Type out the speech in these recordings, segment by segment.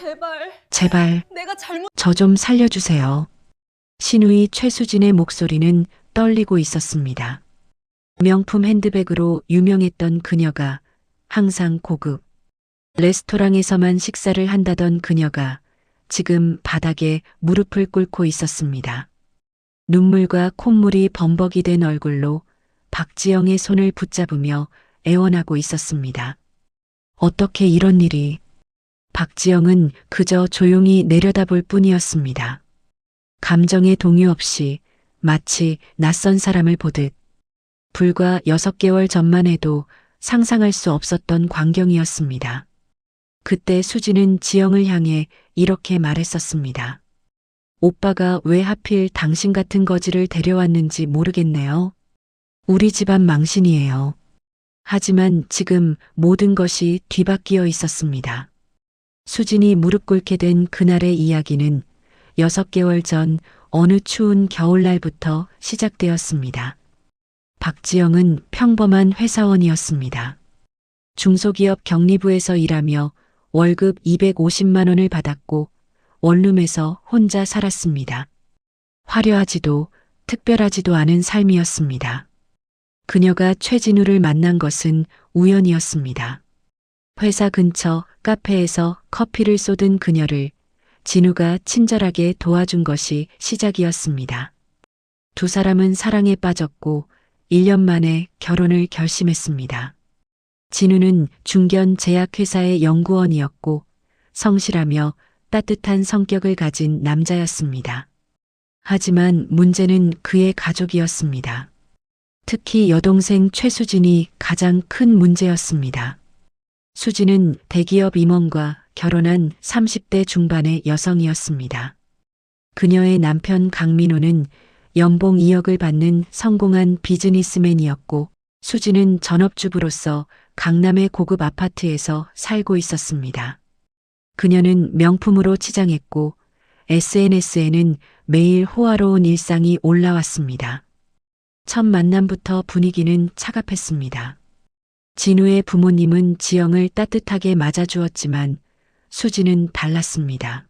어머니, 제발 내가 잘못. 저 좀 살려주세요. 시누이 최수진의 목소리는 떨리고 있었습니다. 명품 핸드백으로 유명했던 그녀가 항상 고급 레스토랑에서만 식사를 한다던 그녀가 지금 바닥에 무릎을 꿇고 있었습니다. 눈물과 콧물이 범벅이 된 얼굴로 박지영의 손을 붙잡으며 애원하고 있었습니다. 어떻게 이런 일이. 박지영은 그저 조용히 내려다볼 뿐이었습니다. 감정의 동요 없이 마치 낯선 사람을 보듯. 불과 6개월 전만 해도 상상할 수 없었던 광경이었습니다. 그때 수지는 지영을 향해 이렇게 말했었습니다. 오빠가 왜 하필 당신 같은 거지를 데려왔는지 모르겠네요. 우리 집안 망신이에요. 하지만 지금 모든 것이 뒤바뀌어 있었습니다. 수진이 무릎 꿇게 된 그날의 이야기는 6개월 전 어느 추운 겨울날부터 시작되었습니다. 박지영은 평범한 회사원이었습니다. 중소기업 격리부에서 일하며 월급 250만 원을 받았고 원룸에서 혼자 살았습니다. 화려하지도 특별하지도 않은 삶이었습니다. 그녀가 최진우를 만난 것은 우연이었습니다. 회사 근처 카페에서 커피를 쏟은 그녀를 진우가 친절하게 도와준 것이 시작이었습니다. 두 사람은 사랑에 빠졌고 1년 만에 결혼을 결심했습니다. 진우는 중견 제약회사의 연구원이었고 성실하며 따뜻한 성격을 가진 남자였습니다. 하지만 문제는 그의 가족이었습니다. 특히 여동생 최수진이 가장 큰 문제였습니다. 수진은 대기업 임원과 결혼한 30대 중반의 여성이었습니다. 그녀의 남편 강민호는 연봉 2억을 받는 성공한 비즈니스맨이었고 수진은 전업주부로서 강남의 고급 아파트에서 살고 있었습니다. 그녀는 명품으로 치장했고 SNS에는 매일 호화로운 일상이 올라왔습니다. 첫 만남부터 분위기는 차갑했습니다. 진우의 부모님은 지영을 따뜻하게 맞아주었지만 수지는 달랐습니다.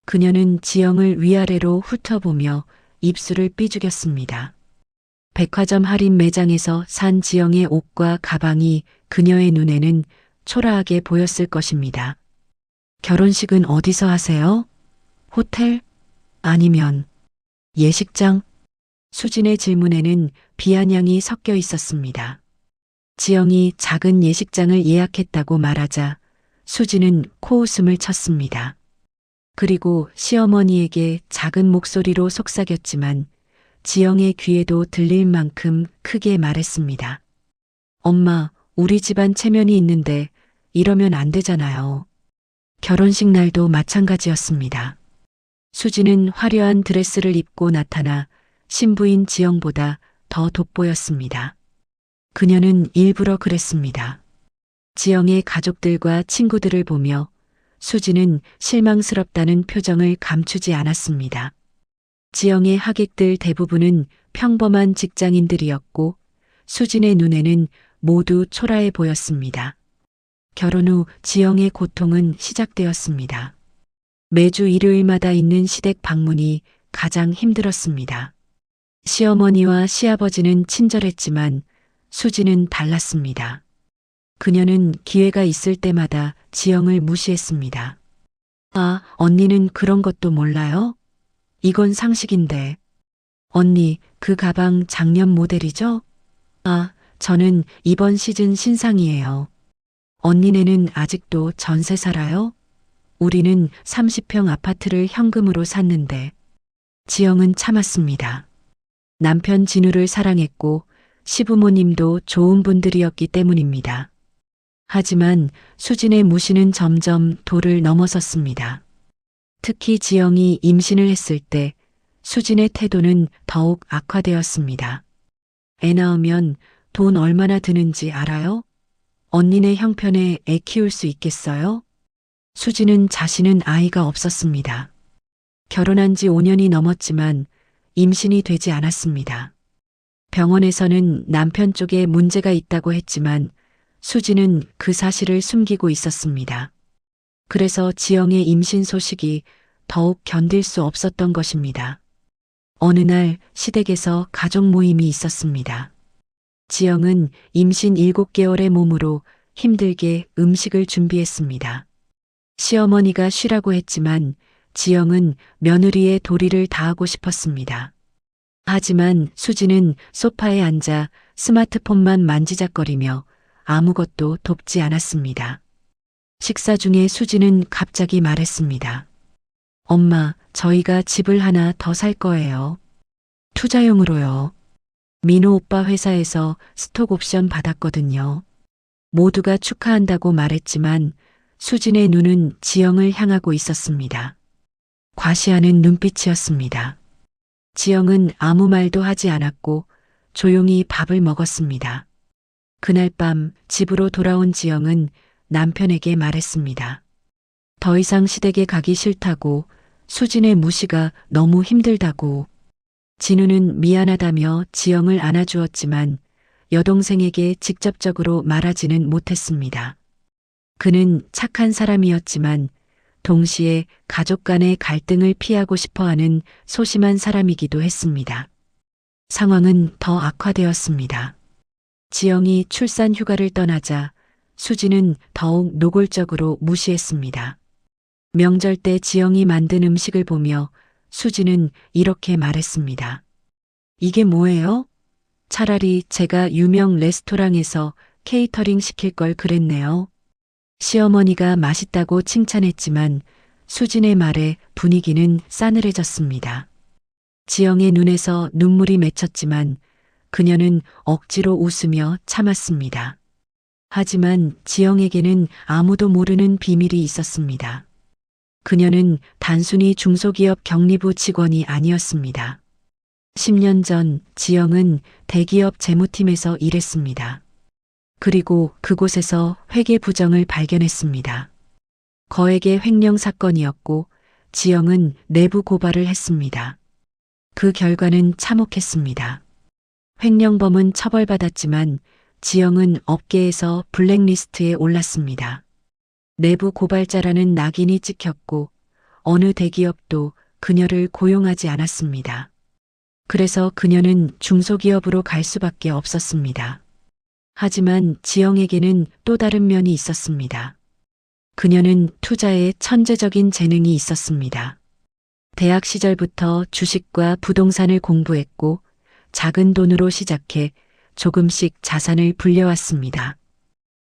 그녀는 지영을 위아래로 훑어보며 입술을 삐죽였습니다. 백화점 할인 매장에서 산 지영의 옷과 가방이 그녀의 눈에는 초라하게 보였을 것입니다. 결혼식은 어디서 하세요? 호텔? 아니면 예식장? 수진의 질문에는 비아냥이 섞여 있었습니다. 지영이 작은 예식장을 예약했다고 말하자 수진은 코웃음을 쳤습니다. 그리고 시어머니에게 작은 목소리로 속삭였지만 지영의 귀에도 들릴 만큼 크게 말했습니다. 엄마, 우리 집안 체면이 있는데 이러면 안 되잖아요. 결혼식 날도 마찬가지였습니다. 수지는 화려한 드레스를 입고 나타나 신부인 지영보다 더 돋보였습니다. 그녀는 일부러 그랬습니다. 지영의 가족들과 친구들을 보며 수지는 실망스럽다는 표정을 감추지 않았습니다. 지영의 하객들 대부분은 평범한 직장인들이었고 수진의 눈에는 모두 초라해 보였습니다. 결혼 후 지영의 고통은 시작되었습니다. 매주 일요일마다 있는 시댁 방문이 가장 힘들었습니다. 시어머니와 시아버지는 친절했지만 수지는 달랐습니다. 그녀는 기회가 있을 때마다 지영을 무시했습니다. 아, 언니는 그런 것도 몰라요? 이건 상식인데. 언니, 그 가방 작년 모델이죠? 아, 저는 이번 시즌 신상이에요. 언니네는 아직도 전세 살아요? 우리는 30평 아파트를 현금으로 샀는데. 지영은 참았습니다. 남편 진우를 사랑했고 시부모님도 좋은 분들이었기 때문입니다. 하지만 수진의 무시는 점점 도를 넘어섰습니다. 특히 지영이 임신을 했을 때 수진의 태도는 더욱 악화되었습니다. 애 낳으면 돈 얼마나 드는지 알아요? 언니네 형편에 애 키울 수 있겠어요? 수진은 자신은 아이가 없었습니다. 결혼한 지 5년이 넘었지만 임신이 되지 않았습니다. 병원에서는 남편 쪽에 문제가 있다고 했지만 수지는 그 사실을 숨기고 있었습니다. 그래서 지영의 임신 소식이 더욱 견딜 수 없었던 것입니다. 어느 날 시댁에서 가족 모임이 있었습니다. 지영은 임신 7개월의 몸으로 힘들게 음식을 준비했습니다. 시어머니가 쉬라고 했지만 지영은 며느리의 도리를 다하고 싶었습니다. 하지만 수지는 소파에 앉아 스마트폰만 만지작거리며 아무것도 돕지 않았습니다. 식사 중에 수지는 갑자기 말했습니다. 엄마, 저희가 집을 하나 더 살 거예요. 투자용으로요. 민호 오빠 회사에서 스톡 옵션 받았거든요. 모두가 축하한다고 말했지만 수진의 눈은 지영을 향하고 있었습니다. 과시하는 눈빛이었습니다. 지영은 아무 말도 하지 않았고 조용히 밥을 먹었습니다. 그날 밤 집으로 돌아온 지영은 남편에게 말했습니다. 더 이상 시댁에 가기 싫다고, 수진의 무시가 너무 힘들다고. 진우는 미안하다며 지영을 안아주었지만 여동생에게 직접적으로 말하지는 못했습니다. 그는 착한 사람이었지만 동시에 가족 간의 갈등을 피하고 싶어하는 소심한 사람이기도 했습니다. 상황은 더 악화되었습니다. 지영이 출산 휴가를 떠나자 수지는 더욱 노골적으로 무시했습니다. 명절 때 지영이 만든 음식을 보며 수지는 이렇게 말했습니다. 이게 뭐예요? 차라리 제가 유명 레스토랑에서 케이터링 시킬 걸 그랬네요. 시어머니가 맛있다고 칭찬했지만 수진의 말에 분위기는 싸늘해졌습니다. 지영의 눈에서 눈물이 맺혔지만 그녀는 억지로 웃으며 참았습니다. 하지만 지영에게는 아무도 모르는 비밀이 있었습니다. 그녀는 단순히 중소기업 경리부 직원이 아니었습니다. 10년 전 지영은 대기업 재무팀에서 일했습니다. 그리고 그곳에서 회계 부정을 발견했습니다. 거액의 횡령 사건이었고 지영은 내부 고발을 했습니다. 그 결과는 참혹했습니다. 횡령범은 처벌받았지만 지영은 업계에서 블랙리스트에 올랐습니다. 내부 고발자라는 낙인이 찍혔고 어느 대기업도 그녀를 고용하지 않았습니다. 그래서 그녀는 중소기업으로 갈 수밖에 없었습니다. 하지만 지영에게는 또 다른 면이 있었습니다. 그녀는 투자에 천재적인 재능이 있었습니다. 대학 시절부터 주식과 부동산을 공부했고 작은 돈으로 시작해 조금씩 자산을 불려왔습니다.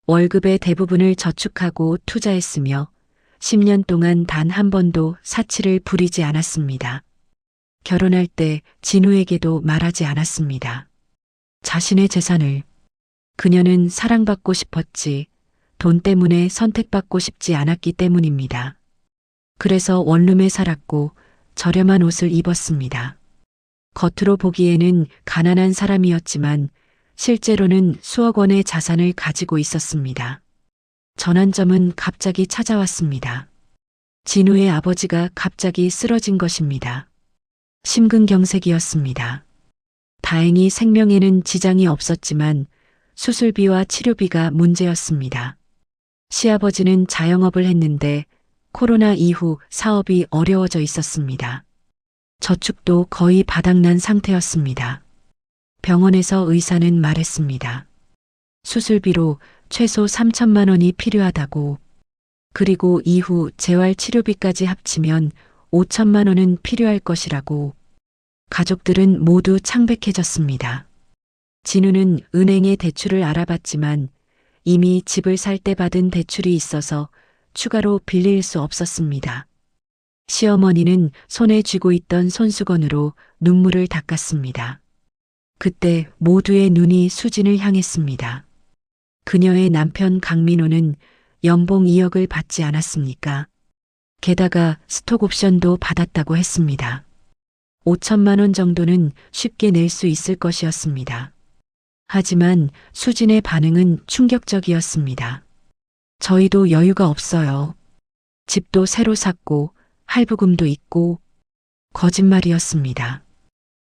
월급의 대부분을 저축하고 투자했으며 10년 동안 단 한 번도 사치를 부리지 않았습니다. 결혼할 때 진우에게도 말하지 않았습니다. 자신의 재산을. 그녀는 사랑받고 싶었지 돈 때문에 선택받고 싶지 않았기 때문입니다. 그래서 원룸에 살았고 저렴한 옷을 입었습니다. 겉으로 보기에는 가난한 사람이었지만 실제로는 수억 원의 자산을 가지고 있었습니다. 전환점은 갑자기 찾아왔습니다. 진우의 아버지가 갑자기 쓰러진 것입니다. 심근경색이었습니다. 다행히 생명에는 지장이 없었지만 수술비와 치료비가 문제였습니다. 시아버지는 자영업을 했는데 코로나 이후 사업이 어려워져 있었습니다. 저축도 거의 바닥난 상태였습니다. 병원에서 의사는 말했습니다. 수술비로 최소 3천만 원이 필요하다고. 그리고 이후 재활 치료비까지 합치면 5천만 원은 필요할 것이라고. 가족들은 모두 창백해졌습니다. 진우는 은행에 대출을 알아봤지만 이미 집을 살 때 받은 대출이 있어서 추가로 빌릴 수 없었습니다. 시어머니는 손에 쥐고 있던 손수건으로 눈물을 닦았습니다. 그때 모두의 눈이 수진을 향했습니다. 그녀의 남편 강민호는 연봉 2억을 받지 않았습니까? 게다가 스톡옵션도 받았다고 했습니다. 5천만 원 정도는 쉽게 낼 수 있을 것이었습니다. 하지만 수진의 반응은 충격적이었습니다. 저희도 여유가 없어요. 집도 새로 샀고 할부금도 있고. 거짓말이었습니다.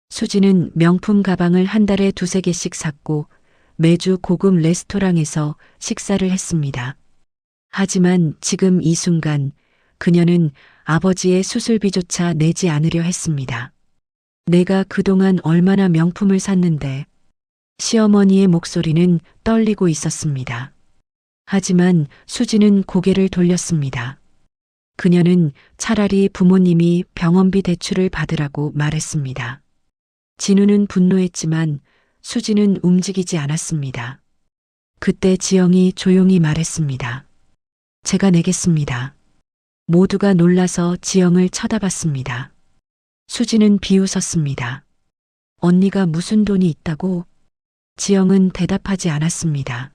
수진은 명품 가방을 한 달에 2~3개씩 샀고 매주 고급 레스토랑에서 식사를 했습니다. 하지만 지금 이 순간 그녀는 아버지의 수술비조차 내지 않으려 했습니다. 내가 그동안 얼마나 명품을 샀는데. 시어머니의 목소리는 떨리고 있었습니다. 하지만 수지는 고개를 돌렸습니다. 그녀는 차라리 부모님이 병원비 대출을 받으라고 말했습니다. 진우는 분노했지만 수지는 움직이지 않았습니다. 그때 지영이 조용히 말했습니다. 제가 내겠습니다. 모두가 놀라서 지영을 쳐다봤습니다. 수지는 비웃었습니다. 언니가 무슨 돈이 있다고? 지영은 대답하지 않았습니다.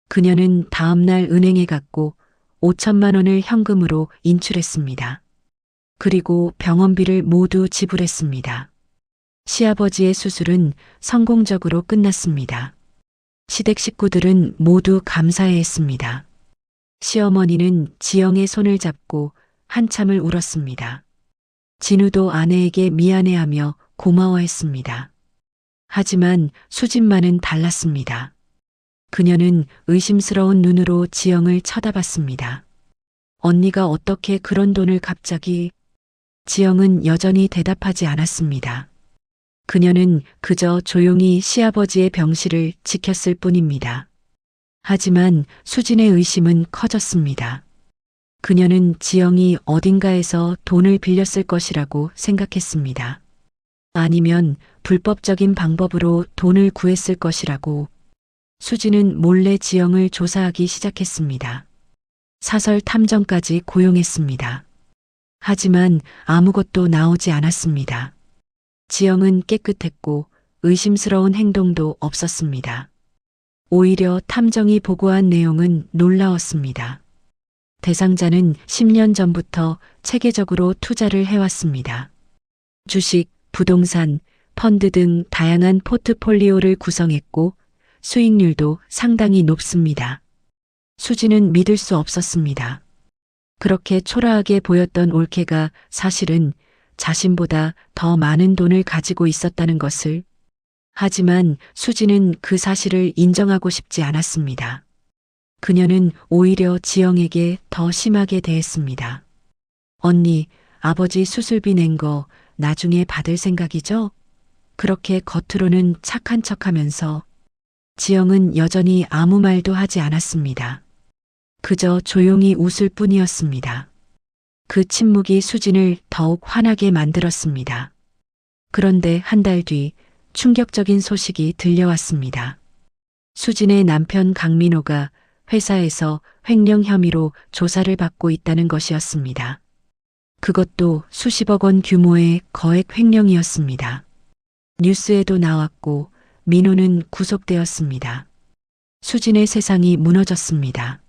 그녀는 다음날 은행에 갔고 5천만 원을 현금으로 인출했습니다. 그리고 병원비를 모두 지불했습니다. 시아버지의 수술은 성공적으로 끝났습니다. 시댁 식구들은 모두 감사해했습니다. 시어머니는 지영의 손을 잡고 한참을 울었습니다. 진우도 아내에게 미안해하며 고마워했습니다. 하지만 수진만은 달랐습니다. 그녀는 의심스러운 눈으로 지영을 쳐다봤습니다. 언니가 어떻게 그런 돈을 갑자기? 지영은 여전히 대답하지 않았습니다. 그녀는 그저 조용히 시아버지의 병실을 지켰을 뿐입니다. 하지만 수진의 의심은 커졌습니다. 그녀는 지영이 어딘가에서 돈을 빌렸을 것이라고 생각했습니다. 아니면 불법적인 방법으로 돈을 구했을 것이라고. 수지는 몰래 지영을 조사하기 시작했습니다. 사설 탐정까지 고용했습니다. 하지만 아무것도 나오지 않았습니다. 지영은 깨끗했고 의심스러운 행동도 없었습니다. 오히려 탐정이 보고한 내용은 놀라웠습니다. 대상자는 10년 전부터 체계적으로 투자를 해왔습니다. 주식, 부동산, 펀드 등 다양한 포트폴리오를 구성했고 수익률도 상당히 높습니다. 수지는 믿을 수 없었습니다. 그렇게 초라하게 보였던 올케가 사실은 자신보다 더 많은 돈을 가지고 있었다는 것을. 하지만 수지는 그 사실을 인정하고 싶지 않았습니다. 그녀는 오히려 지영에게 더 심하게 대했습니다. 언니, 아버지 수술비 낸 거 나중에 받을 생각이죠? 그렇게 겉으로는 착한 척하면서. 지영은 여전히 아무 말도 하지 않았습니다. 그저 조용히 웃을 뿐이었습니다. 그 침묵이 수진을 더욱 화나게 만들었습니다. 그런데 한 달 뒤 충격적인 소식이 들려왔습니다. 수진의 남편 강민호가 회사에서 횡령 혐의로 조사를 받고 있다는 것이었습니다. 그것도 수십억 원 규모의 거액 횡령이었습니다. 뉴스에도 나왔고 민호는 구속되었습니다. 수진의 세상이 무너졌습니다.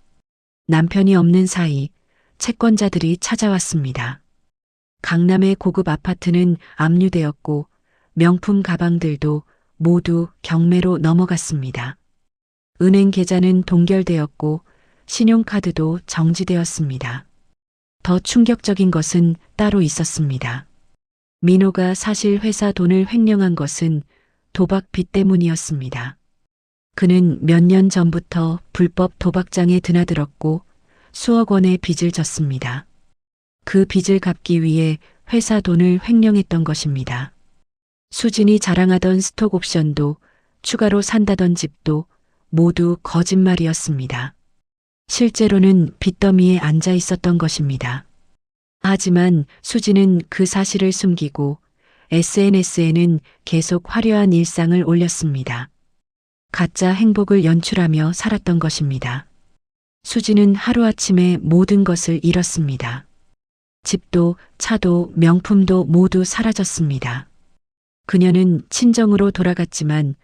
남편이 없는 사이 채권자들이 찾아왔습니다. 강남의 고급 아파트는 압류되었고 명품 가방들도 모두 경매로 넘어갔습니다. 은행 계좌는 동결되었고 신용카드도 정지되었습니다. 더 충격적인 것은 따로 있었습니다. 민호가 사실 회사 돈을 횡령한 것은 도박 빚 때문이었습니다. 그는 몇 년 전부터 불법 도박장에 드나들었고 수억 원의 빚을 졌습니다. 그 빚을 갚기 위해 회사 돈을 횡령했던 것입니다. 수진이 자랑하던 스톡 옵션도 추가로 산다던 집도 모두 거짓말이었습니다. 실제로는 빚더미에 앉아 있었던 것입니다. 하지만 수진은 그 사실을 숨기고 SNS에는 계속 화려한 일상을 올렸습니다. 가짜 행복을 연출하며 살았던 것입니다. 수진은 하루아침에 모든 것을 잃었습니다. 집도 차도 명품도 모두 사라졌습니다. 그녀는 친정으로 돌아갔지만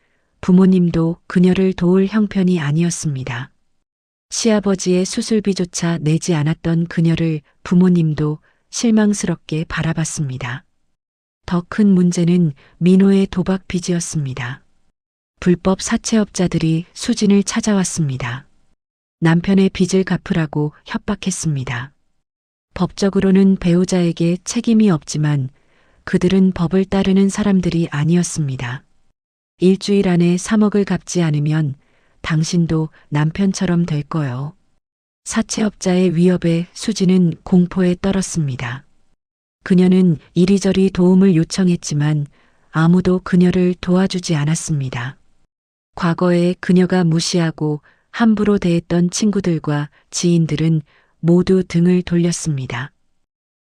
부모님도 그녀를 도울 형편이 아니었습니다. 시아버지의 수술비조차 내지 않았던 그녀를 부모님도 실망스럽게 바라봤습니다. 더 큰 문제는 민호의 도박 빚이었습니다. 불법 사채업자들이 수진을 찾아왔습니다. 남편의 빚을 갚으라고 협박했습니다. 법적으로는 배우자에게 책임이 없지만 그들은 법을 따르는 사람들이 아니었습니다. 일주일 안에 3억을 갚지 않으면 당신도 남편처럼 될 거요. 사채업자의 위협에 수지는 공포에 떨었습니다. 그녀는 이리저리 도움을 요청했지만 아무도 그녀를 도와주지 않았습니다. 과거에 그녀가 무시하고 함부로 대했던 친구들과 지인들은 모두 등을 돌렸습니다.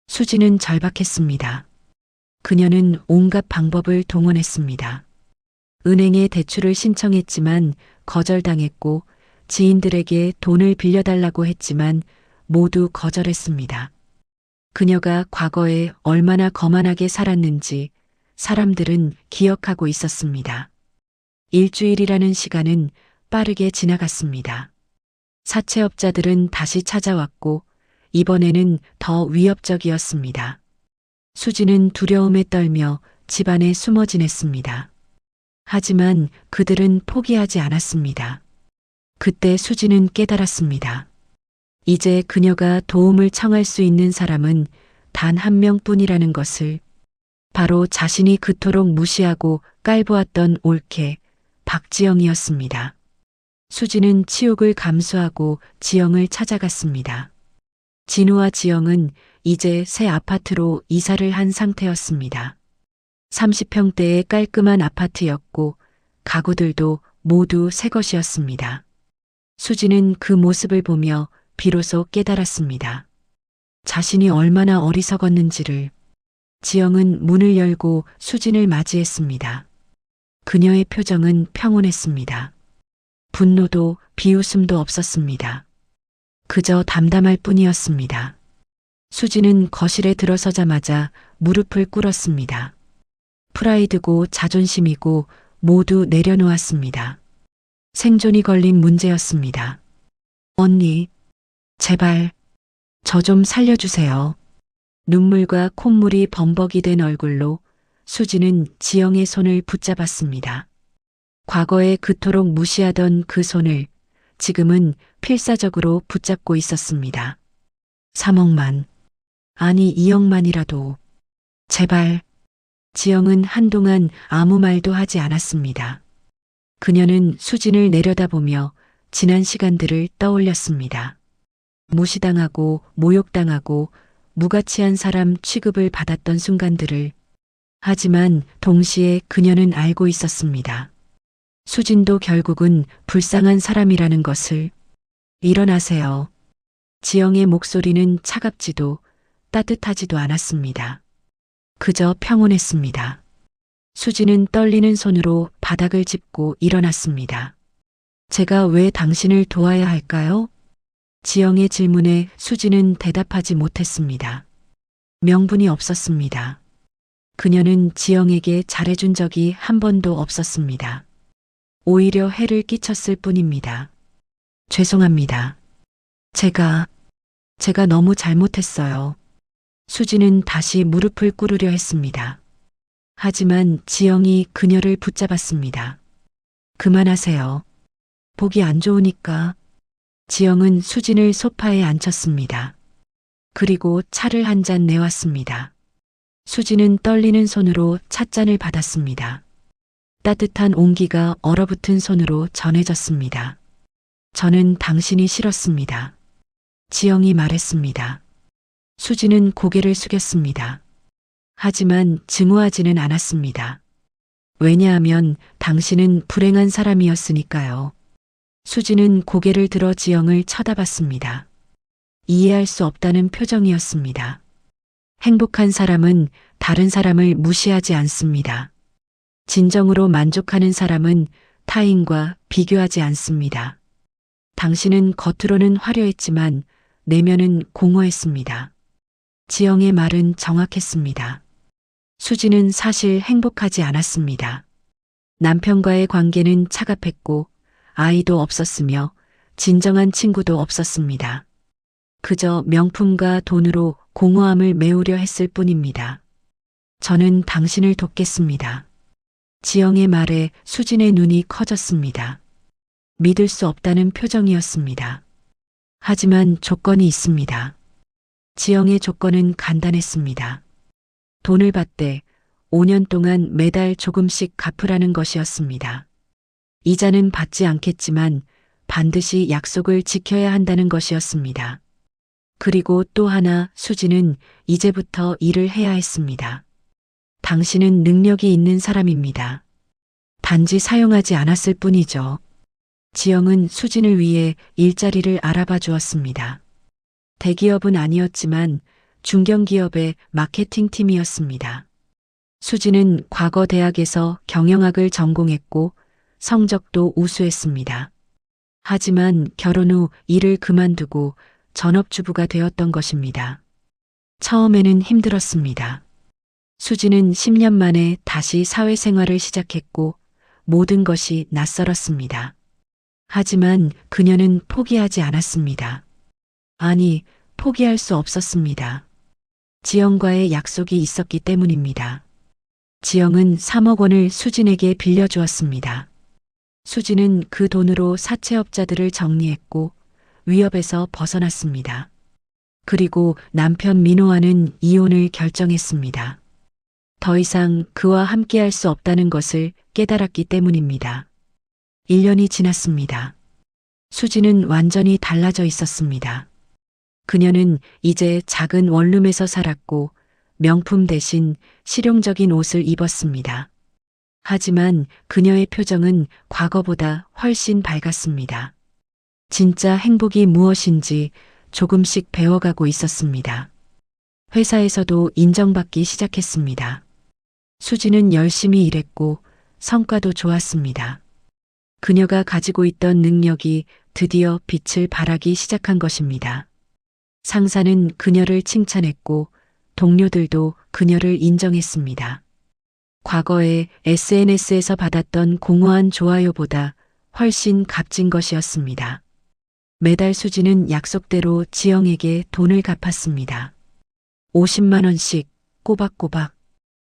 수지는 절박했습니다. 그녀는 온갖 방법을 동원했습니다. 은행에 대출을 신청했지만 거절당했고 지인들에게 돈을 빌려달라고 했지만 모두 거절했습니다. 그녀가 과거에 얼마나 거만하게 살았는지 사람들은 기억하고 있었습니다. 일주일이라는 시간은 빠르게 지나갔습니다. 사채업자들은 다시 찾아왔고 이번에는 더 위협적이었습니다. 수지는 두려움에 떨며 집 안에 숨어 지냈습니다. 하지만 그들은 포기하지 않았습니다. 그때 수지는 깨달았습니다. 이제 그녀가 도움을 청할 수 있는 사람은 단 한 명뿐이라는 것을, 바로 자신이 그토록 무시하고 깔보았던 올케 박지영이었습니다. 수지는 치욕을 감수하고 지영을 찾아갔습니다. 진우와 지영은 이제 새 아파트로 이사를 한 상태였습니다. 30평대의 깔끔한 아파트였고 가구들도 모두 새 것이었습니다. 수지는 그 모습을 보며 비로소 깨달았습니다. 자신이 얼마나 어리석었는지를. 지영은 문을 열고 수진을 맞이했습니다. 그녀의 표정은 평온했습니다. 분노도 비웃음도 없었습니다. 그저 담담할 뿐이었습니다. 수지는 거실에 들어서자마자 무릎을 꿇었습니다. 프라이드고 자존심이고 모두 내려놓았습니다. 생존이 걸린 문제였습니다. 언니, 제발, 저 좀 살려주세요. 눈물과 콧물이 범벅이 된 얼굴로 수지는 지영의 손을 붙잡았습니다. 과거에 그토록 무시하던 그 손을 지금은 필사적으로 붙잡고 있었습니다. 3억만, 아니 2억만이라도, 제발. 지영은 한동안 아무 말도 하지 않았습니다. 그녀는 수진을 내려다보며 지난 시간들을 떠올렸습니다. 무시당하고 모욕당하고 무가치한 사람 취급을 받았던 순간들을. 하지만 동시에 그녀는 알고 있었습니다. 수진도 결국은 불쌍한 사람이라는 것을. 일어나세요. 지영의 목소리는 차갑지도 따뜻하지도 않았습니다. 그저 평온했습니다. 수지는 떨리는 손으로 바닥을 짚고 일어났습니다. 제가 왜 당신을 도와야 할까요? 지영의 질문에 수지는 대답하지 못했습니다. 명분이 없었습니다. 그녀는 지영에게 잘해준 적이 한 번도 없었습니다. 오히려 해를 끼쳤을 뿐입니다. 죄송합니다. 제가 너무 잘못했어요. 수지는 다시 무릎을 꿇으려 했습니다. 하지만 지영이 그녀를 붙잡았습니다. 그만하세요. 보기 안 좋으니까. 지영은 수진을 소파에 앉혔습니다. 그리고 차를 한 잔 내왔습니다. 수진은 떨리는 손으로 찻잔을 받았습니다. 따뜻한 온기가 얼어붙은 손으로 전해졌습니다. 저는 당신이 싫었습니다. 지영이 말했습니다. 수지는 고개를 숙였습니다. 하지만 증오하지는 않았습니다. 왜냐하면 당신은 불행한 사람이었으니까요. 수지는 고개를 들어 지영을 쳐다봤습니다. 이해할 수 없다는 표정이었습니다. 행복한 사람은 다른 사람을 무시하지 않습니다. 진정으로 만족하는 사람은 타인과 비교하지 않습니다. 당신은 겉으로는 화려했지만 내면은 공허했습니다. 지영의 말은 정확했습니다. 수지는 사실 행복하지 않았습니다. 남편과의 관계는 차갑했고 아이도 없었으며 진정한 친구도 없었습니다. 그저 명품과 돈으로 공허함을 메우려 했을 뿐입니다. 저는 당신을 돕겠습니다. 지영의 말에 수진의 눈이 커졌습니다. 믿을 수 없다는 표정이었습니다. 하지만 조건이 있습니다. 지영의 조건은 간단했습니다. 돈을 받되 5년 동안 매달 조금씩 갚으라는 것이었습니다. 이자는 받지 않겠지만 반드시 약속을 지켜야 한다는 것이었습니다. 그리고 또 하나 수지는 이제부터 일을 해야 했습니다. 당신은 능력이 있는 사람입니다. 단지 사용하지 않았을 뿐이죠. 지영은 수진을 위해 일자리를 알아봐 주었습니다. 대기업은 아니었지만 중견기업의 마케팅 팀이었습니다. 수진은 과거 대학에서 경영학을 전공했고 성적도 우수했습니다. 하지만 결혼 후 일을 그만두고 전업주부가 되었던 것입니다. 처음에는 힘들었습니다. 수지는 10년 만에 다시 사회생활을 시작했고 모든 것이 낯설었습니다. 하지만 그녀는 포기하지 않았습니다. 아니, 포기할 수 없었습니다. 지영과의 약속이 있었기 때문입니다. 지영은 3억 원을 수진에게 빌려주었습니다. 수진은 그 돈으로 사채업자들을 정리했고 위협에서 벗어났습니다. 그리고 남편 민호와는 이혼을 결정했습니다. 더 이상 그와 함께할 수 없다는 것을 깨달았기 때문입니다. 1년이 지났습니다. 수지는 완전히 달라져 있었습니다. 그녀는 이제 작은 원룸에서 살았고 명품 대신 실용적인 옷을 입었습니다. 하지만 그녀의 표정은 과거보다 훨씬 밝았습니다. 진짜 행복이 무엇인지 조금씩 배워가고 있었습니다. 회사에서도 인정받기 시작했습니다. 수지는 열심히 일했고 성과도 좋았습니다. 그녀가 가지고 있던 능력이 드디어 빛을 발하기 시작한 것입니다. 상사는 그녀를 칭찬했고 동료들도 그녀를 인정했습니다. 과거에 SNS에서 받았던 공허한 좋아요보다 훨씬 값진 것이었습니다. 매달 수지는 약속대로 지영에게 돈을 갚았습니다. 50만 원씩 꼬박꼬박.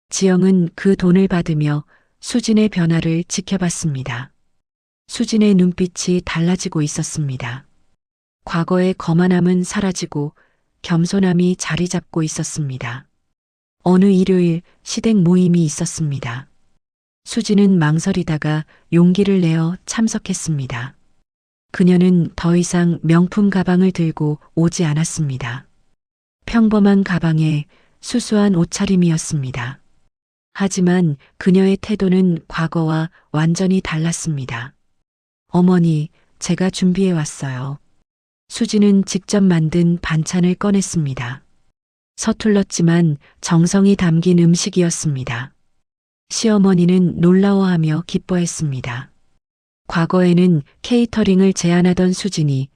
지영은 그 돈을 받으며 수진의 변화를 지켜봤습니다. 수진의 눈빛이 달라지고 있었습니다. 과거의 거만함은 사라지고 겸손함이 자리 잡고 있었습니다. 어느 일요일 시댁 모임이 있었습니다. 수지는 망설이다가 용기를 내어 참석했습니다. 그녀는 더 이상 명품 가방을 들고 오지 않았습니다. 평범한 가방에 수수한 옷차림이었습니다. 하지만 그녀의 태도는 과거와 완전히 달랐습니다. 어머니, 제가 준비해 왔어요. 수지는 직접 만든 반찬을 꺼냈습니다. 서툴렀지만 정성이 담긴 음식이었습니다. 시어머니는 놀라워하며 기뻐했습니다. 과거에는 케이터링을 제안하던 수진이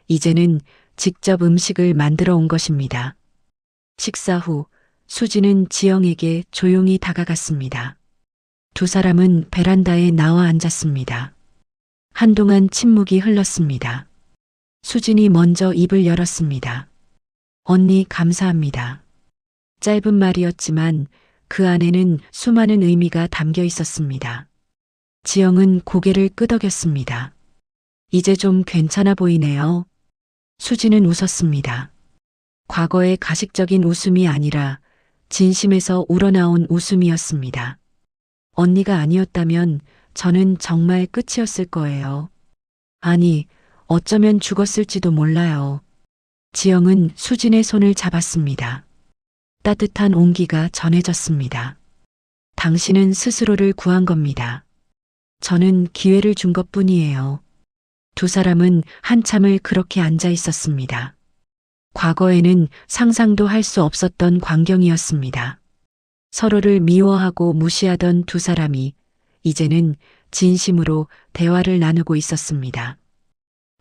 이제는 직접 음식을 만들어 온 것입니다. 식사 후 수진은 지영에게 조용히 다가갔습니다. 두 사람은 베란다에 나와 앉았습니다. 한동안 침묵이 흘렀습니다. 수진이 먼저 입을 열었습니다. 언니 감사합니다. 짧은 말이었지만 그 안에는 수많은 의미가 담겨 있었습니다. 지영은 고개를 끄덕였습니다. 이제 좀 괜찮아 보이네요. 수지는 웃었습니다. 과거의 가식적인 웃음이 아니라 진심에서 우러나온 웃음이었습니다. 언니가 아니었다면 저는 정말 끝이었을 거예요. 아니, 어쩌면 죽었을지도 몰라요. 지영은 수진의 손을 잡았습니다. 따뜻한 온기가 전해졌습니다. 당신은 스스로를 구한 겁니다. 저는 기회를 준 것뿐이에요. 두 사람은 한참을 그렇게 앉아 있었습니다. 과거에는 상상도 할 수 없었던 광경이었습니다. 서로를 미워하고 무시하던 두 사람이 이제는 진심으로 대화를 나누고 있었습니다.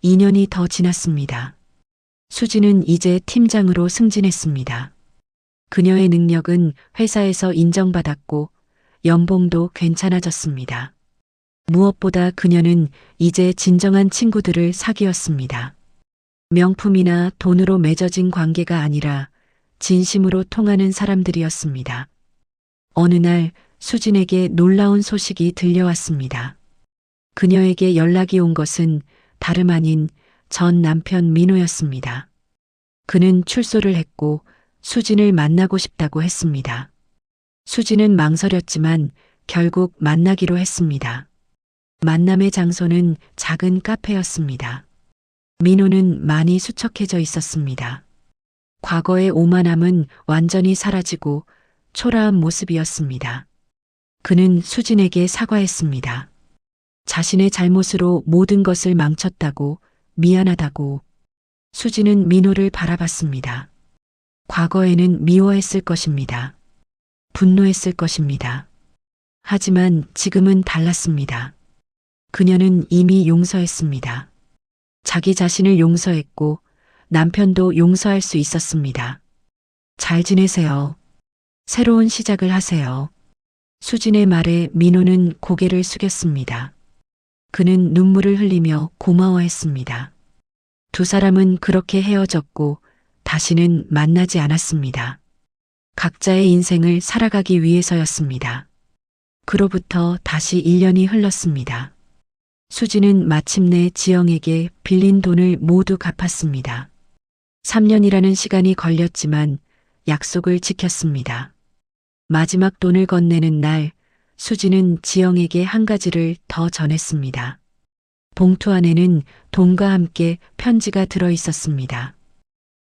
2년이 더 지났습니다. 수지는 이제 팀장으로 승진했습니다. 그녀의 능력은 회사에서 인정받았고 연봉도 괜찮아졌습니다. 무엇보다 그녀는 이제 진정한 친구들을 사귀었습니다. 명품이나 돈으로 맺어진 관계가 아니라 진심으로 통하는 사람들이었습니다. 어느 날 수진에게 놀라운 소식이 들려왔습니다. 그녀에게 연락이 온 것은 다름 아닌 전 남편 민호였습니다. 그는 출소를 했고 수진을 만나고 싶다고 했습니다. 수진은 망설였지만 결국 만나기로 했습니다. 만남의 장소는 작은 카페였습니다. 민호는 많이 수척해져 있었습니다. 과거의 오만함은 완전히 사라지고 초라한 모습이었습니다. 그는 수진에게 사과했습니다. 자신의 잘못으로 모든 것을 망쳤다고, 미안하다고. 수진은 민호를 바라봤습니다. 과거에는 미워했을 것입니다. 분노했을 것입니다. 하지만 지금은 달랐습니다. 그녀는 이미 용서했습니다. 자기 자신을 용서했고 남편도 용서할 수 있었습니다. 잘 지내세요. 새로운 시작을 하세요. 수진의 말에 민호는 고개를 숙였습니다. 그는 눈물을 흘리며 고마워했습니다. 두 사람은 그렇게 헤어졌고 다시는 만나지 않았습니다. 각자의 인생을 살아가기 위해서였습니다. 그로부터 다시 1년이 흘렀습니다. 수진은 마침내 지영에게 빌린 돈을 모두 갚았습니다. 3년이라는 시간이 걸렸지만 약속을 지켰습니다. 마지막 돈을 건네는 날 수진은 지영에게 한 가지를 더 전했습니다. 봉투 안에는 돈과 함께 편지가 들어 있었습니다.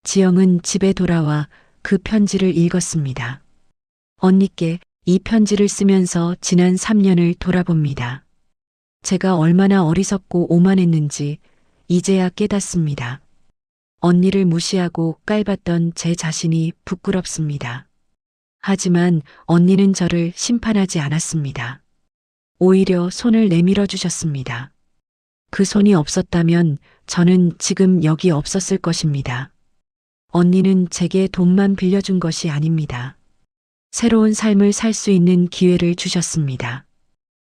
지영은 집에 돌아와 그 편지를 읽었습니다. 언니께 이 편지를 쓰면서 지난 3년을 돌아봅니다. 제가 얼마나 어리석고 오만했는지 이제야 깨닫습니다. 언니를 무시하고 깔봤던 제 자신이 부끄럽습니다. 하지만 언니는 저를 심판하지 않았습니다. 오히려 손을 내밀어 주셨습니다. 그 손이 없었다면 저는 지금 여기 없었을 것입니다. 언니는 제게 돈만 빌려준 것이 아닙니다. 새로운 삶을 살 수 있는 기회를 주셨습니다.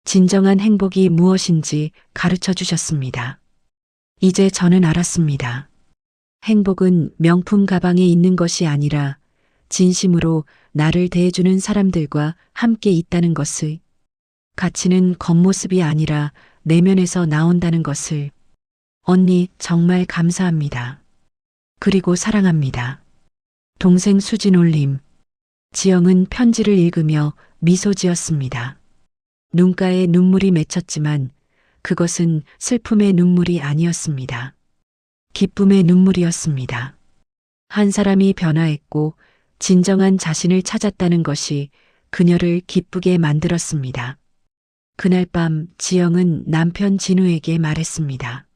진정한 행복이 무엇인지 가르쳐 주셨습니다. 이제 저는 알았습니다. 행복은 명품 가방에 있는 것이 아니라 진심으로 나를 대해주는 사람들과 함께 있다는 것을, 가치는 겉모습이 아니라 내면에서 나온다는 것을. 언니 정말 감사합니다. 그리고 사랑합니다. 동생 수진 올림. 지영은 편지를 읽으며 미소 지었습니다. 눈가에 눈물이 맺혔지만 그것은 슬픔의 눈물이 아니었습니다. 기쁨의 눈물이었습니다. 한 사람이 변화했고 진정한 자신을 찾았다는 것이 그녀를 기쁘게 만들었습니다. 그날 밤 지영은 남편 진우에게 말했습니다.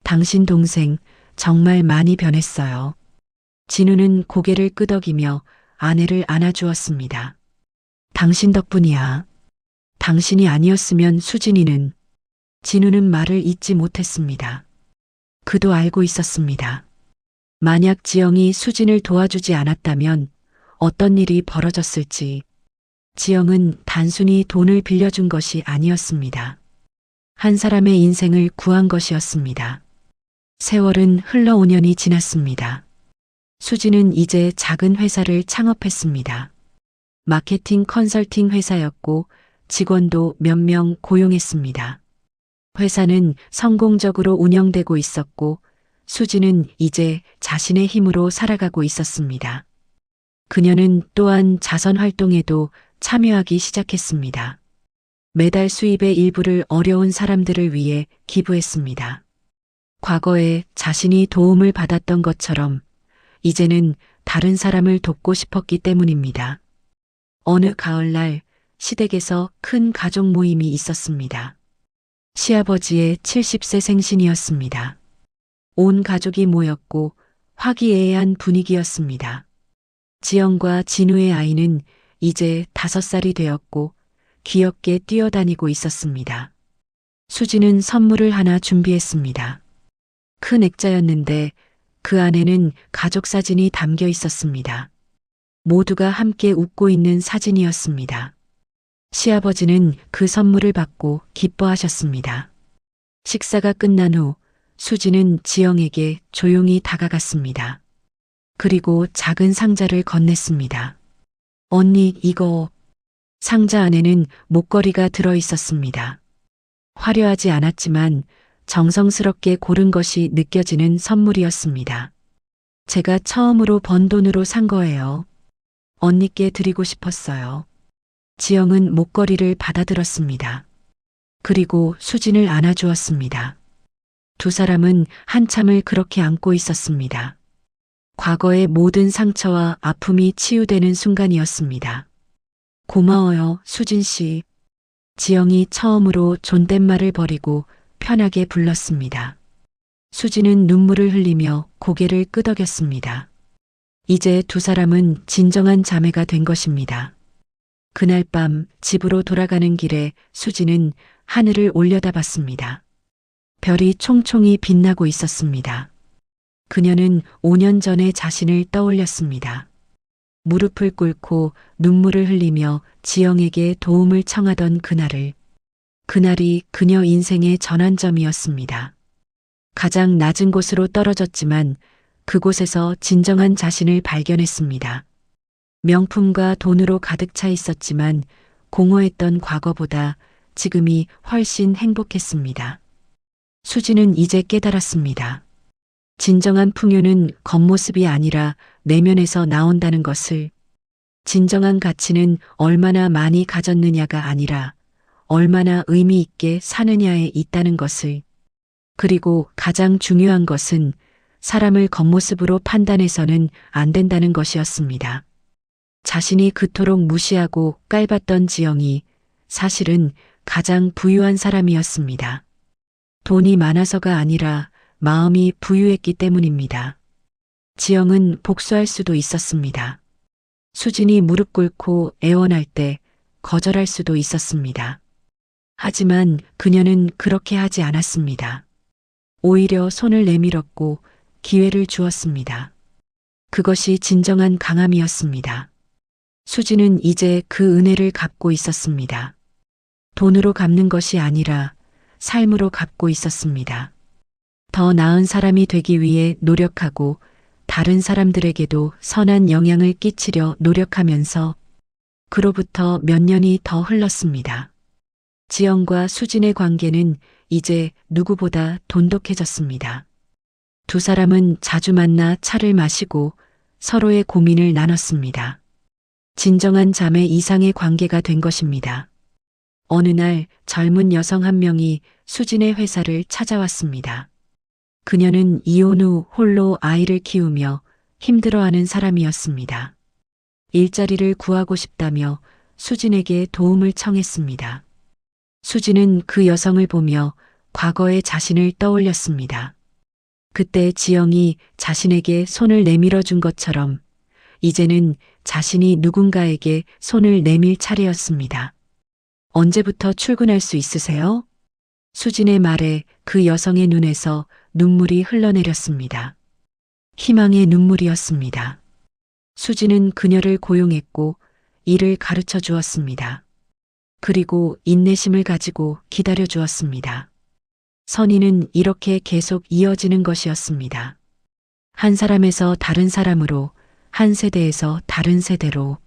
당신 동생 정말 많이 변했어요. 진우는 고개를 끄덕이며 아내를 안아주었습니다. 당신 덕분이야. 당신이 아니었으면 수진이는. 진우는 말을 잇지 못했습니다. 그도 알고 있었습니다. 만약 지영이 수진을 도와주지 않았다면 어떤 일이 벌어졌을지. 지영은 단순히 돈을 빌려준 것이 아니었습니다. 한 사람의 인생을 구한 것이었습니다. 세월은 흘러 5년이 지났습니다. 수진은 이제 작은 회사를 창업했습니다. 마케팅 컨설팅 회사였고 직원도 몇 명 고용했습니다. 회사는 성공적으로 운영되고 있었고 수진은 이제 자신의 힘으로 살아가고 있었습니다. 그녀는 또한 자선 활동에도 참여하기 시작했습니다. 매달 수입의 일부를 어려운 사람들을 위해 기부했습니다. 과거에 자신이 도움을 받았던 것처럼 이제는 다른 사람을 돕고 싶었기 때문입니다. 어느 가을날 시댁에서 큰 가족 모임이 있었습니다. 시아버지의 70세 생신이었습니다. 온 가족이 모였고 화기애애한 분위기였습니다. 지영과 진우의 아이는 이제 5살이 되었고 귀엽게 뛰어다니고 있었습니다. 수지는 선물을 하나 준비했습니다. 큰 액자였는데 그 안에는 가족 사진이 담겨 있었습니다. 모두가 함께 웃고 있는 사진이었습니다. 시아버지는 그 선물을 받고 기뻐하셨습니다. 식사가 끝난 후 수지는 지영에게 조용히 다가갔습니다. 그리고 작은 상자를 건넸습니다. 언니, 이거. 상자 안에는 목걸이가 들어 있었습니다. 화려하지 않았지만 정성스럽게 고른 것이 느껴지는 선물이었습니다. 제가 처음으로 번 돈으로 산 거예요. 언니께 드리고 싶었어요. 지영은 목걸이를 받아들었습니다. 그리고 수진을 안아주었습니다. 두 사람은 한참을 그렇게 안고 있었습니다. 과거의 모든 상처와 아픔이 치유되는 순간이었습니다. 고마워요, 수진 씨. 지영이 처음으로 존댓말을 버리고 편하게 불렀습니다. 수진은 눈물을 흘리며 고개를 끄덕였습니다. 이제 두 사람은 진정한 자매가 된 것입니다. 그날 밤 집으로 돌아가는 길에 수진은 하늘을 올려다봤습니다. 별이 총총히 빛나고 있었습니다. 그녀는 5년 전의 자신을 떠올렸습니다. 무릎을 꿇고 눈물을 흘리며 지영에게 도움을 청하던 그날이 그녀 인생의 전환점이었습니다. 가장 낮은 곳으로 떨어졌지만 그곳에서 진정한 자신을 발견했습니다. 명품과 돈으로 가득 차 있었지만 공허했던 과거보다 지금이 훨씬 행복했습니다. 수지는 이제 깨달았습니다. 진정한 풍요는 겉모습이 아니라 내면에서 나온다는 것을. 진정한 가치는 얼마나 많이 가졌느냐가 아니라 얼마나 의미 있게 사느냐에 있다는 것을. 그리고 가장 중요한 것은 사람을 겉모습으로 판단해서는 안 된다는 것이었습니다. 자신이 그토록 무시하고 깔봤던 지영이 사실은 가장 부유한 사람이었습니다. 돈이 많아서가 아니라 마음이 부유했기 때문입니다. 지영은 복수할 수도 있었습니다. 수진이 무릎 꿇고 애원할 때 거절할 수도 있었습니다. 하지만 그녀는 그렇게 하지 않았습니다. 오히려 손을 내밀었고 기회를 주었습니다. 그것이 진정한 강함이었습니다. 수지는 이제 그 은혜를 갚고 있었습니다. 돈으로 갚는 것이 아니라 삶으로 갚고 있었습니다. 더 나은 사람이 되기 위해 노력하고 다른 사람들에게도 선한 영향을 끼치려 노력하면서 그로부터 몇 년이 더 흘렀습니다. 지영과 수진의 관계는 이제 누구보다 돈독해졌습니다. 두 사람은 자주 만나 차를 마시고 서로의 고민을 나눴습니다. 진정한 자매 이상의 관계가 된 것입니다. 어느 날 젊은 여성 한 명이 수진의 회사를 찾아왔습니다. 그녀는 이혼 후 홀로 아이를 키우며 힘들어하는 사람이었습니다. 일자리를 구하고 싶다며 수진에게 도움을 청했습니다. 수진은 그 여성을 보며 과거의 자신을 떠올렸습니다. 그때 지영이 자신에게 손을 내밀어 준 것처럼 이제는 자신이 누군가에게 손을 내밀 차례였습니다. 언제부터 출근할 수 있으세요? 수진의 말에 그 여성의 눈에서 눈물이 흘러내렸습니다. 희망의 눈물이었습니다. 수진은 그녀를 고용했고 일을 가르쳐 주었습니다. 그리고 인내심을 가지고 기다려 주었습니다. 선의는 이렇게 계속 이어지는 것이었습니다. 한 사람에서 다른 사람으로, 한 세대에서 다른 세대로.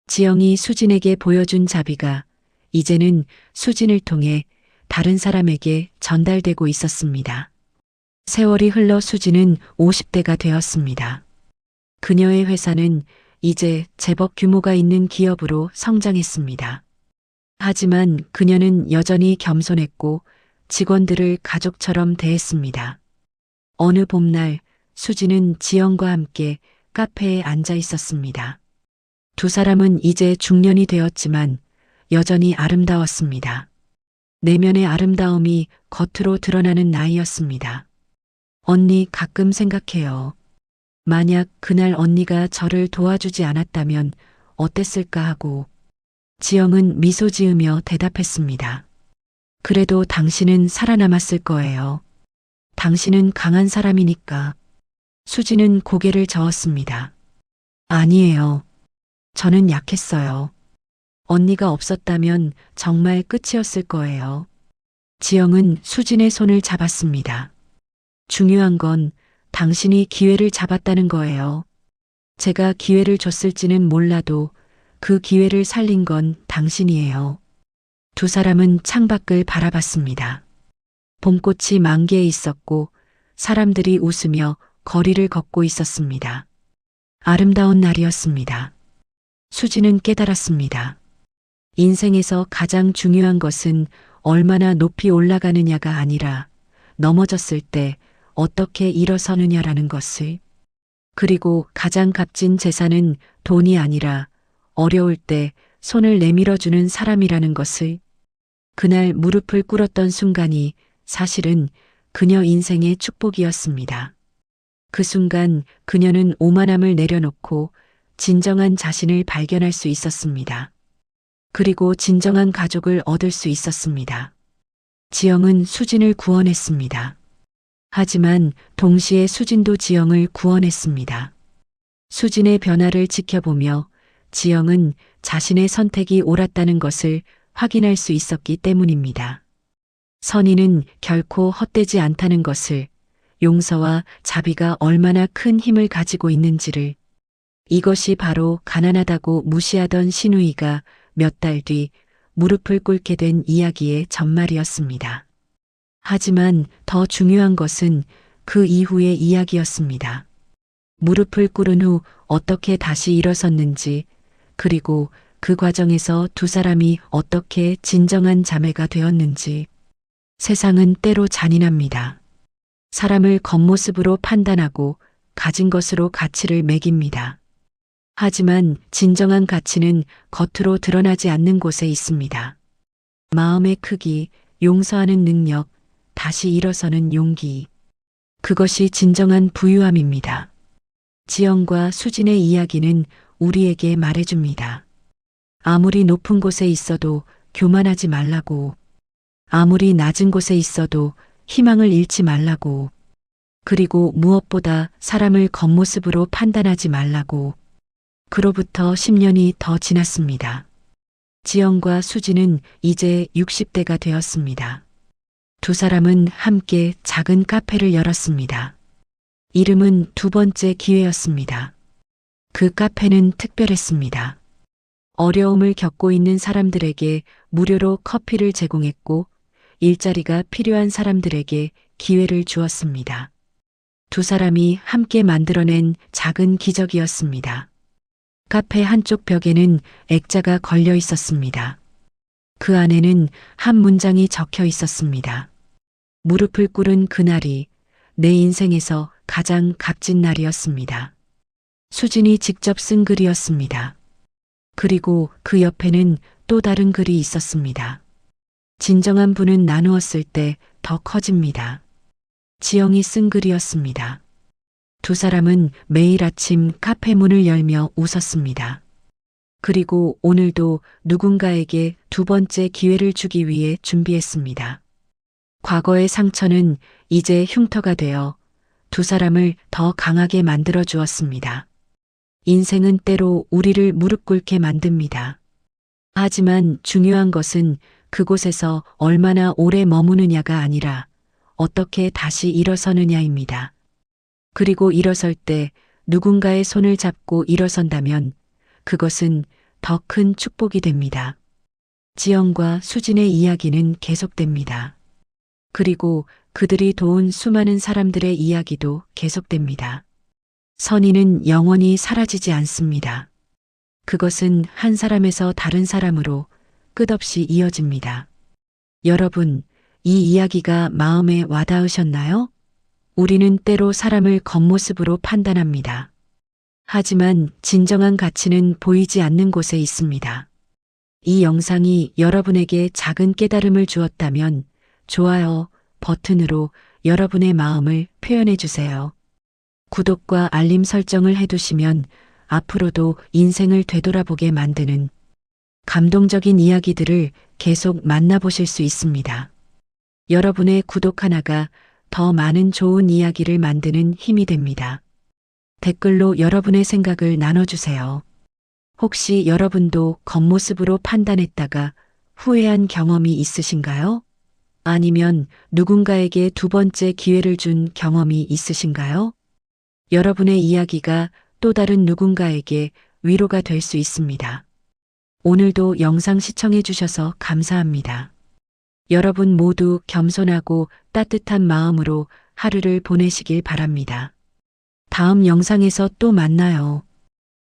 지영이 수진에게 보여준 자비가 이제는 수진을 통해 다른 사람에게 전달되고 있었습니다. 세월이 흘러 수진은 50대가 되었습니다. 그녀의 회사는 이제 제법 규모가 있는 기업으로 성장했습니다. 하지만 그녀는 여전히 겸손했고 직원들을 가족처럼 대했습니다. 어느 봄날 수진은 지영과 함께 카페에 앉아 있었습니다. 두 사람은 이제 중년이 되었지만 여전히 아름다웠습니다. 내면의 아름다움이 겉으로 드러나는 나이였습니다. 언니 가끔 생각해요. 만약 그날 언니가 저를 도와주지 않았다면 어땠을까 하고. 지영은 미소 지으며 대답했습니다. 그래도 당신은 살아남았을 거예요. 당신은 강한 사람이니까. 수지는 고개를 저었습니다. 아니에요. 저는 약했어요. 언니가 없었다면 정말 끝이었을 거예요. 지영은 수진의 손을 잡았습니다. 중요한 건 당신이 기회를 잡았다는 거예요. 제가 기회를 줬을지는 몰라도 그 기회를 살린 건 당신이에요. 두 사람은 창밖을 바라봤습니다. 봄꽃이 만개해 있었고 사람들이 웃으며 거리를 걷고 있었습니다. 아름다운 날이었습니다. 수지는 깨달았습니다. 인생에서 가장 중요한 것은 얼마나 높이 올라가느냐가 아니라 넘어졌을 때 어떻게 일어서느냐라는 것을, 그리고 가장 값진 재산은 돈이 아니라 어려울 때 손을 내밀어주는 사람이라는 것을, 그날 무릎을 꿇었던 순간이 사실은 그녀 인생의 축복이었습니다. 그 순간 그녀는 오만함을 내려놓고 진정한 자신을 발견할 수 있었습니다. 그리고 진정한 가족을 얻을 수 있었습니다. 지영은 수진을 구원했습니다. 하지만 동시에 수진도 지영을 구원했습니다. 수진의 변화를 지켜보며 지영은 자신의 선택이 옳았다는 것을 확인할 수 있었기 때문입니다. 선의는 결코 헛되지 않다는 것을, 용서와 자비가 얼마나 큰 힘을 가지고 있는지를, 이것이 바로 가난하다고 무시하던 신우이가 몇 달 뒤 무릎을 꿇게 된 이야기의 전말이었습니다. 하지만 더 중요한 것은 그 이후의 이야기였습니다. 무릎을 꿇은 후 어떻게 다시 일어섰는지, 그리고 그 과정에서 두 사람이 어떻게 진정한 자매가 되었는지. 세상은 때로 잔인합니다. 사람을 겉모습으로 판단하고 가진 것으로 가치를 매깁니다. 하지만 진정한 가치는 겉으로 드러나지 않는 곳에 있습니다. 마음의 크기, 용서하는 능력, 다시 일어서는 용기. 그것이 진정한 부유함입니다. 지영과 수진의 이야기는 우리에게 말해줍니다. 아무리 높은 곳에 있어도 교만하지 말라고. 아무리 낮은 곳에 있어도 희망을 잃지 말라고. 그리고 무엇보다 사람을 겉모습으로 판단하지 말라고. 그로부터 10년이 더 지났습니다. 지영과 수진은 이제 60대가 되었습니다. 두 사람은 함께 작은 카페를 열었습니다. 이름은 두 번째 기회였습니다. 그 카페는 특별했습니다. 어려움을 겪고 있는 사람들에게 무료로 커피를 제공했고, 일자리가 필요한 사람들에게 기회를 주었습니다. 두 사람이 함께 만들어낸 작은 기적이었습니다. 카페 한쪽 벽에는 액자가 걸려 있었습니다. 그 안에는 한 문장이 적혀 있었습니다. 무릎을 꿇은 그날이 내 인생에서 가장 값진 날이었습니다. 수진이 직접 쓴 글이었습니다. 그리고 그 옆에는 또 다른 글이 있었습니다. 진정한 분은 나누었을 때 더 커집니다. 지영이 쓴 글이었습니다. 두 사람은 매일 아침 카페 문을 열며 웃었습니다. 그리고 오늘도 누군가에게 두 번째 기회를 주기 위해 준비했습니다. 과거의 상처는 이제 흉터가 되어 두 사람을 더 강하게 만들어 주었습니다. 인생은 때로 우리를 무릎 꿇게 만듭니다. 하지만 중요한 것은 그곳에서 얼마나 오래 머무느냐가 아니라 어떻게 다시 일어서느냐입니다. 그리고 일어설 때 누군가의 손을 잡고 일어선다면 그것은 더 큰 축복이 됩니다. 지영과 수진의 이야기는 계속됩니다. 그리고 그들이 도운 수많은 사람들의 이야기도 계속됩니다. 선의는 영원히 사라지지 않습니다. 그것은 한 사람에서 다른 사람으로 끝없이 이어집니다. 여러분, 이 이야기가 마음에 와닿으셨나요? 우리는 때로 사람을 겉모습으로 판단합니다. 하지만 진정한 가치는 보이지 않는 곳에 있습니다. 이 영상이 여러분에게 작은 깨달음을 주었다면 좋아요 버튼으로 여러분의 마음을 표현해 주세요. 구독과 알림 설정을 해두시면 앞으로도 인생을 되돌아보게 만드는 감동적인 이야기들을 계속 만나보실 수 있습니다. 여러분의 구독 하나가 더 많은 좋은 이야기를 만드는 힘이 됩니다. 댓글로 여러분의 생각을 나눠주세요. 혹시 여러분도 겉모습으로 판단했다가 후회한 경험이 있으신가요? 아니면 누군가에게 두 번째 기회를 준 경험이 있으신가요? 여러분의 이야기가 또 다른 누군가에게 위로가 될 수 있습니다. 오늘도 영상 시청해 주셔서 감사합니다. 여러분 모두 겸손하고 따뜻한 마음으로 하루를 보내시길 바랍니다. 다음 영상에서 또 만나요.